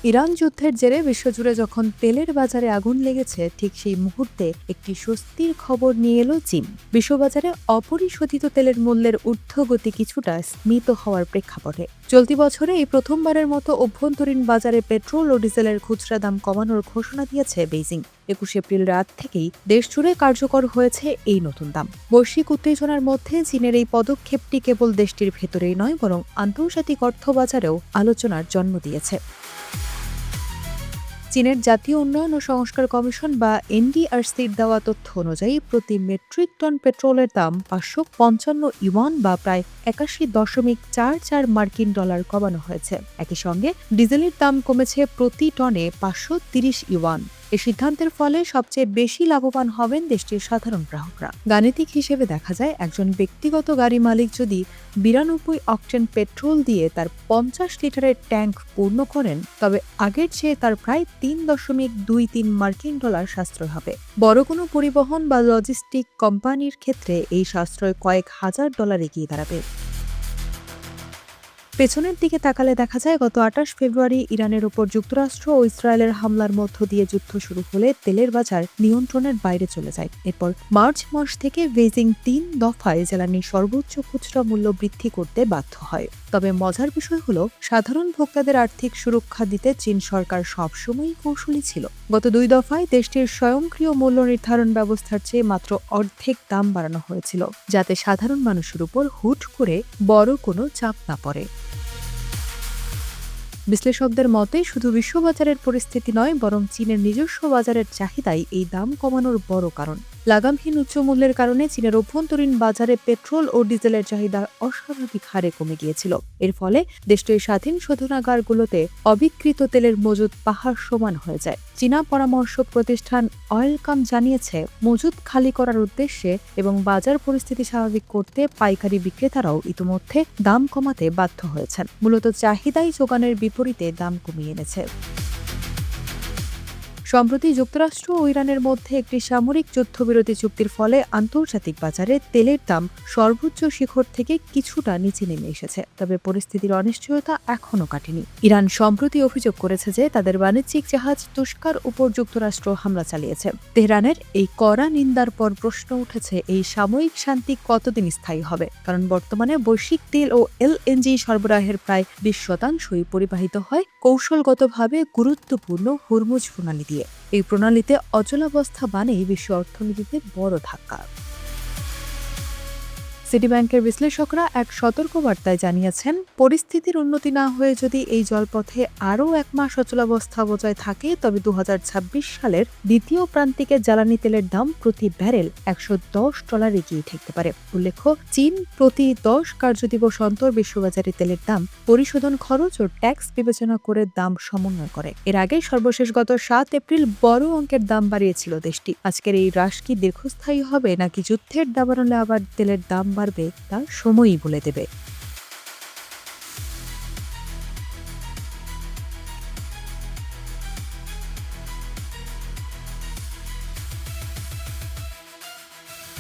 Iran যুদ্ধের জেরে বিশ্বজুড়ে যখন তেলের বাজারে আগুন লেগেছে, ঠিক সেই মুহূর্তে একটি স্বস্তির খবর নিয়ে এলো চীন। বিশ্ববাজারে অপরিশোধিত তেলের মূল্যের ঊর্ধ্বগতি কিছুটা স্মিত হওয়ার প্রেক্ষাপটে চলতি বছরে এই প্রথমবারের মতো অভ্যন্তরীণ বাজারে পেট্রোল ও ডিজেলের খুচরা দাম কমানোর ঘোষণা দিয়েছে বেইজিং। ২১ এপ্রিল রাত থেকেই দেশজুড়ে কার্যকর হয়েছে এই নতুন দাম। বৈশ্বিক উত্তেজনার মধ্যে চীনের এই পদক্ষেপটি কেবল দেশটির ভেতরেই নয়, বরং আন্তর্জাতিক অর্থবাজারেও আলোচনার জন্ম দিয়েছে। চীনের জাতীয় উন্নয়ন ও সংস্কার কমিশন বা এনডিআরসির দেওয়া তথ্য অনুযায়ী প্রতি মেট্রিক টন পেট্রোলের দাম ৫৫৫ ইউয়ান বা প্রায় ৮১.৪৪ মার্কিন ডলার কমানো হয়েছে। একই সঙ্গে ডিজেলের দাম কমেছে প্রতি টনে ৫৩০ ইউয়ান। এই সিদ্ধান্তের ফলে সবচেয়ে বেশি লাভবান হবেন দেশটির সাধারণ গ্রাহকরা। গাণিতিক হিসেবে দেখা যায়, একজন ব্যক্তিগত গাড়ি মালিক যদি ৯২ অকটেন পেট্রোল দিয়ে তার ৫০ লিটারের ট্যাঙ্ক পূর্ণ করেন, তবে আগের চেয়ে তার প্রায় ৩.২৩ মার্কিন ডলার সাশ্রয় হবে। বড় কোনো পরিবহন বা লজিস্টিক কোম্পানির ক্ষেত্রে এই সাশ্রয় কয়েক হাজার ডলার এগিয়ে দাঁড়াবে। পেছনের দিকে তাকালে দেখা যায়, গত ২৮ ফেব্রুয়ারি ইরানের ওপর যুক্তরাষ্ট্র ও ইসরায়েলের হামলার মধ্য দিয়ে যুদ্ধ শুরু হলে তেলের বাজার নিয়ন্ত্রণের বাইরে চলে যায়। এরপর মার্চ মাস থেকে বেইজিং ৩ দফায় জ্বালানির সর্বোচ্চ খুচরা মূল্য বৃদ্ধি করতে বাধ্য হয়। তবে মজার বিষয় হলো, সাধারণ ভোক্তাদের আর্থিক সুরক্ষা দিতে চীন সরকার সবসময়ই কৌশলী ছিল। গত ২ দফায় দেশটির স্বয়ংক্রিয় মূল্য নির্ধারণ ব্যবস্থার চেয়ে মাত্র অর্ধেক দাম বাড়ানো হয়েছিল, যাতে সাধারণ মানুষের উপর হুট করে বড় কোনো চাপ না পড়ে। বিশ্লেষকদের মতে শুধু বিশ্ববাজারের পরিস্থিতি নয়, বরং চীনের নিজস্ব বাজারের চাহিদাই এই দাম কমানোর বড় কারণ। লাগামহীন উচ্চ মূল্যের কারণে চীনের অভ্যন্তরীণ বাজারে পেট্রোল ও ডিজেলের চাহিদা অস্বাভাবিক হারে কমে গিয়েছিল। এর ফলে দেশটির স্বাধীন শোধনাগারগুলোতে অবিকৃত তেলের মজুদ পাহাড় সমান হয়ে যায়। চীনা পরামর্শ প্রতিষ্ঠান অয়েলকাম জানিয়েছে, মজুদ খালি করার উদ্দেশ্যে এবং বাজার পরিস্থিতি স্বাভাবিক করতে পাইকারি বিক্রেতারাও ইতিমধ্যে দাম কমাতে বাধ্য হয়েছেন। মূলত চাহিদাই যোগানের বিপরীতে দাম কমিয়ে এনেছে। সম্প্রতি যুক্তরাষ্ট্র ও ইরানের মধ্যে একটি সামরিক যুদ্ধবিরতি চুক্তির ফলে আন্তর্জাতিক বাজারে তেলের দাম সর্বোচ্চ শিখর থেকে কিছুটা নিচে নেমে এসেছে। তবে পরিস্থিতির অনিশ্চয়তা এখনও কাটেনি। ইরান সম্প্রতি অভিযোগ করেছে যে তাদের বাণিজ্যিক জাহাজ তুস্কার উপর যুক্তরাষ্ট্র হামলা চালিয়েছে। তেহরানের এই কড়া নিন্দার পর প্রশ্ন উঠেছে, এই সাময়িক শান্তি কতদিন স্থায়ী হবে? কারণ বর্তমানে বৈশ্বিক তেল ও এলএনজি সরবরাহের প্রায় ২০% পরিবাহিত হয় কৌশলগতভাবে গুরুত্বপূর্ণ হরমুজ প্রণালী দিয়ে। এই প্রণালীতে অচলাবস্থা মানেই বিশ্ব অর্থনীতিতে বড় ধাক্কা। সিটি ব্যাংকের বিশ্লেষকরা এক সতর্কবার্তায় জানিয়েছেন, পরিস্থিতির উন্নতি না হয়ে যদি এই জলপথে আরও ১ মাস অচলাবস্থা বজায় থাকে, তবে ২০২৬ সালের দ্বিতীয় প্রান্তিকে জ্বালানি তেলের দাম প্রতি ব্যারেল $১১০ এগিয়ে ঠেকতে পারে। উল্লেখ্য, চীন প্রতি ১০ কার্যদিবস অন্তর বিশ্ববাজারে তেলের দাম পরিশোধন খরচ ও ট্যাক্স বিবেচনা করে দাম সমন্বয় করে। এর আগে সর্বশেষ গত ৭ এপ্রিল বড় অঙ্কের দাম বাড়িয়েছিল দেশটি। আজকের এই হ্রাস কি দীর্ঘস্থায়ী হবে, নাকি যুদ্ধের দাবানলে আবার তেলের দাম বাড়বে, তা সময়ই বলে দেবে।